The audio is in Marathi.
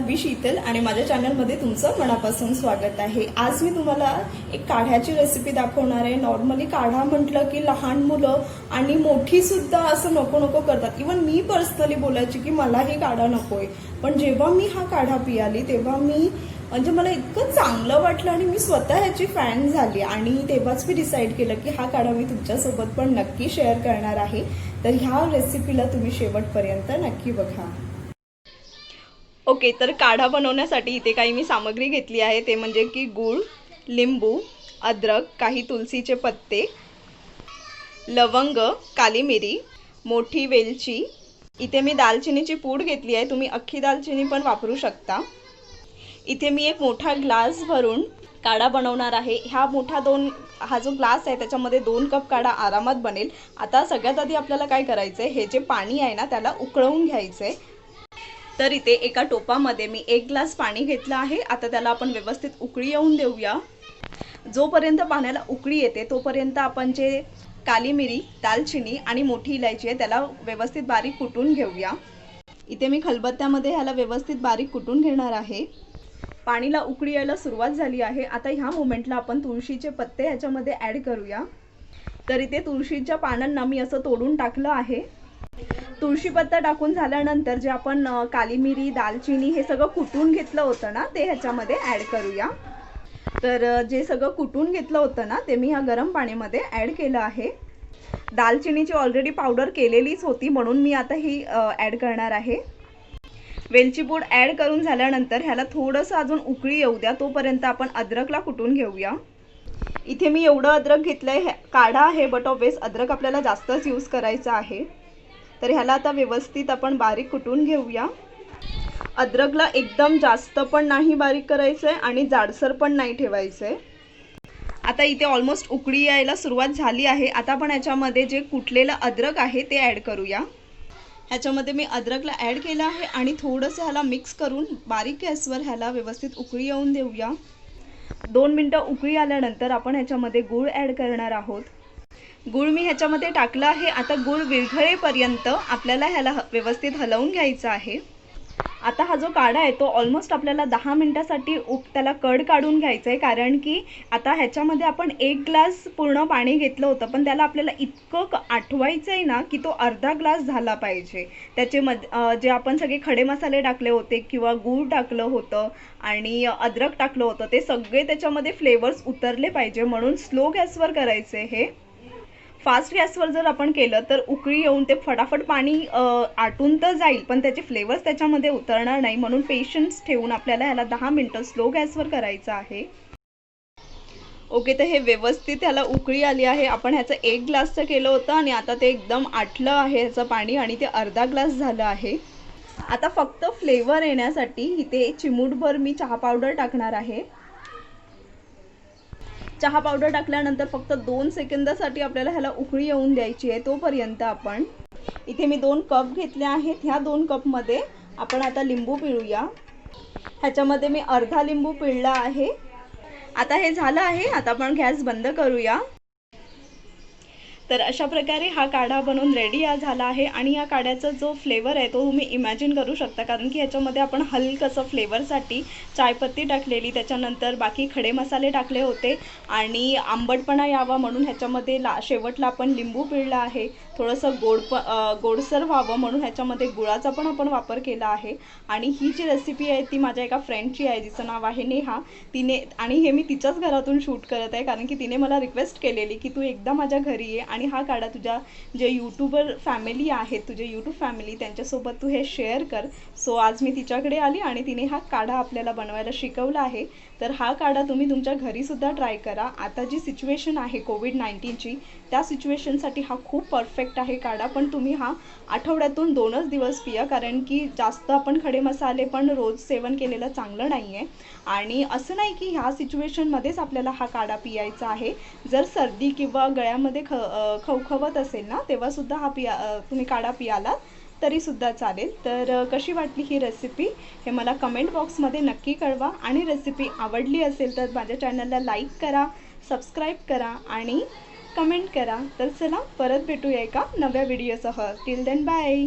मी शीतल आणि माझ्या चॅनलमध्ये तुमचं मनापासून स्वागत आहे। आज मी तुम्हाला एक काढ्याची रेसिपी दाखवणार आहे। नॉर्मली काढा म्हटलं की लहान मुलं आणि मोठी सुद्धा असं नको नको करतात। इवन मी पर्सनली बोलायची की मलाही काढा नकोय, पण जेव्हा मी हा काढा पियाली तेव्हा मी म्हणजे मला इतकं चांगलं वाटलं आणि मी स्वतः ह्याची फॅन झाली आणि तेव्हाच मी डिसाईड केलं की हा काढा मी तुमच्यासोबत पण नक्की शेअर करणार आहे। तर ह्या रेसिपीला तुम्ही शेवटपर्यंत नक्की बघा। ओके, तर काढा बनवण्यासाठी इथे काही मी सामग्री घेतली आहे, ते म्हणजे की गूळ, लिंबू, अद्रक, काही तुलसीचे पत्ते, लवंग, काली मिरी, मोठी वेलची, इथे मी दालचिनीची पूड घेतली आहे, तुम्ही अख्खी दालचिनी पण वापरू शकता। इथे मी एक मोठा ग्लास भरून काढा बनवणार आहे। हा जो ग्लास आहे त्याच्यामध्ये 2 कप काढा आरामात बनेल। आता सगळ्यात आधी आपल्याला काय करायचं आहे, हे जे पाणी आहे ना त्याला उकळवून घ्यायचं आहे। तर इथे एका टोपामध्ये मी 1 ग्लास पाणी घेतलं आहे। आता त्याला आपण व्यवस्थित उकळी येऊन देऊया। जोपर्यंत पाण्याला उकळी येते तोपर्यंत आपण जे काली मिरी, दालचिनी आणि मोठी इलायची आहे त्याला व्यवस्थित बारीक कुटून घेऊया। इथे मी खलबत्त्यामध्ये ह्याला व्यवस्थित बारीक कुटून घेणार आहे। पाणीला उकळी यायला सुरुवात झाली आहे। आता ह्या मोमेंटला आपण तुळशीचे पत्ते ह्याच्यामध्ये ॲड करूया। तर इथे तुळशीच्या पानांना मी असं तोडून टाकलं आहे। तुळशी पत्ता टाकून झाल्यानंतर जे आपण काली मिरी, दालचिनी हे सगळं कुटून घेतलं होतं ना ते ह्याच्यामध्ये ॲड करूया। तर जे सगळं कुटून घेतलं होतं ना ते मी ह्या गरम पाण्यामध्ये ॲड केलं आहे। दालचिनीची ऑलरेडी पावडर केलेलीच होती म्हणून मी आता ही ॲड करणार आहे। वेलची पूड ॲड करून झाल्यानंतर ह्याला थोडंसं अजून उकळी येऊ द्या, तोपर्यंत आपण अद्रकला कुटून घेऊया। इथे मी एवढं अद्रक घेतलंय, काढा आहे बट ऑब्वियस अद्रक आपल्याला जास्तच यूज करायचं आहे। तर ह्याला आता व्यवस्थित आपण बारीक कुटून घेऊया। अद्रकला एकदम जास्त पण नाही बारीक करायचं आहे आणि जाडसर पण नाही ठेवायचं आहे। आता इथे ऑलमोस्ट उकळी यायला सुरुवात झाली आहे। आता आपण ह्याच्यामध्ये जे कुटलेलं अद्रक आहे ते ॲड करूया। ह्याच्यामध्ये मी अद्रकला ॲड केलं आहे आणि थोडंसं ह्याला मिक्स करून बारीक गॅसवर ह्याला व्यवस्थित उकळी येऊन देऊया। 2 मिनटं उकळी आल्यानंतर आपण ह्याच्यामध्ये गूळ ॲड करणार आहोत। गूळ मी ह्याच्यामध्ये टाकलं आहे। आता गूळ विरघळेपर्यंत आपल्याला ह्याला व्यवस्थित हलवून घ्यायचं आहे। आता हा जो काढा आहे तो ऑलमोस्ट आपल्याला 10 मिनिटासाठी त्याला कड काढून घ्यायचं आहे, कारण की आता ह्याच्यामध्ये आपण 1 ग्लास पूर्ण पाणी घेतलं होतं, पण त्याला आपल्याला इतकं आठवायचं आहे ना की तो अर्धा ग्लास झाला पाहिजे। त्याचे जे आपण सगळे खडे मसाले टाकले होते किंवा गूळ टाकलं होतं आणि अद्रक टाकलं होतं ते सगळे त्याच्यामध्ये फ्लेवर्स उतरले पाहिजे, म्हणून स्लो गॅसवर करायचं आहे हे। फास्ट गॅसवर जर आपण केलं तर उकळी येऊन ते फटाफट पाणी आटून तर जाईल पण त्याचे फ्लेवर्स त्याच्यामध्ये उतरणार नाही, म्हणून पेशन्स ठेवून आपल्याला ह्याला 10 मिनिटं स्लो गॅसवर करायचं आहे। ओके, तर हे व्यवस्थित ह्याला उकळी आली आहे। आपण ह्याचं 1 ग्लासचं केलं होतं आणि आता ते एकदम आटलं आहे ह्याचं पाणी आणि ते अर्धा ग्लास झालं आहे। आता फक्त फ्लेवर येण्यासाठी इथे चिमूटभर मी चहा पावडर टाकणार आहे। चहा पावडर टाकल्यानंतर फक्त 2 सेकंदासाठी आपल्याला ह्याला उकळी येऊन द्यायची आहे। तोपर्यंत आपण इथे मी 2 कप घेतले आहेत। ह्या 2 कपमध्ये आपण आता लिंबू पिळूया। ह्याच्यामध्ये मी अर्धा लिंबू पिळला आहे। आता हे झालं आहे। आता आपण गॅस बंद करूया। तर अशा प्रकारे हा काढा बनवून रेडी झाला आहे आणि या काढ्याचा जो फ्लेवर आहे तो तुम्ही इमॅजिन करू शकता, कारण की ह्याच्यामध्ये आपण हलकसं फ्लेवरसाठी चायपत्ती टाकलेली, त्याच्यानंतर बाकी खडे मसाले टाकले होते आणि आंबटपणा यावा म्हणून ह्याच्यामध्ये शेवटला आपण लिंबू पिळला आहे। थोडंसं गोडसर व्हावं म्हणून ह्याच्यामध्ये गुळाचा पण आपण वापर केला आहे। आणि ही जी रेसिपी आहे ती माझ्या एका फ्रेंडची आहे जिचं नाव आहे नेहा। आणि हे मी तिच्याच घरातून शूट करत आहे, कारण की तिने मला रिक्वेस्ट केलेली की तू एकदा माझ्या घरी ये आणि हा काढा तुझ्या जे यूट्यूबर फॅमिली आहेत, तुझे यूट्यूब फॅमिली त्यांच्यासोबत तू हे शेअर कर। सो आज मी तिच्याकडे आली आणि तिने हा काढा आपल्याला बनवायला शिकवला आहे। तर हा काढा तुम्ही तुमच्या घरीसुद्धा ट्राय करा। आता जी सिच्युएशन आहे कोविड-19ची त्या सिच्युएशनसाठी हा खूप परफेक्ट आहे काढा, पण तुम्ही हा आठवड्यातून 2च दिवस पिया, कारण की जास्त आपण खडे मसाले पण रोज सेवन केलेलं चांगलं नाही आहे। आणि असं नाही की ह्या सिच्युएशनमध्येच आपल्याला हा काढा पियायचा आहे। जर सर्दी किंवा गळ्यामध्ये खवखवत असेल ना तेव्हासुद्धा हा तुम्ही काढा पियालात तरीसुद्धा चालेल। तर कशी वाटली ही रेसिपी हे मला कमेंट बॉक्समध्ये नक्की कळवा आणि रेसिपी आवडली असेल तर माझ्या चॅनलला लाईक करा, सबस्क्राईब करा आणि कमेंट करा। तर चला परत भेटूया एका नव्या व्हिडिओसह। Till then bye.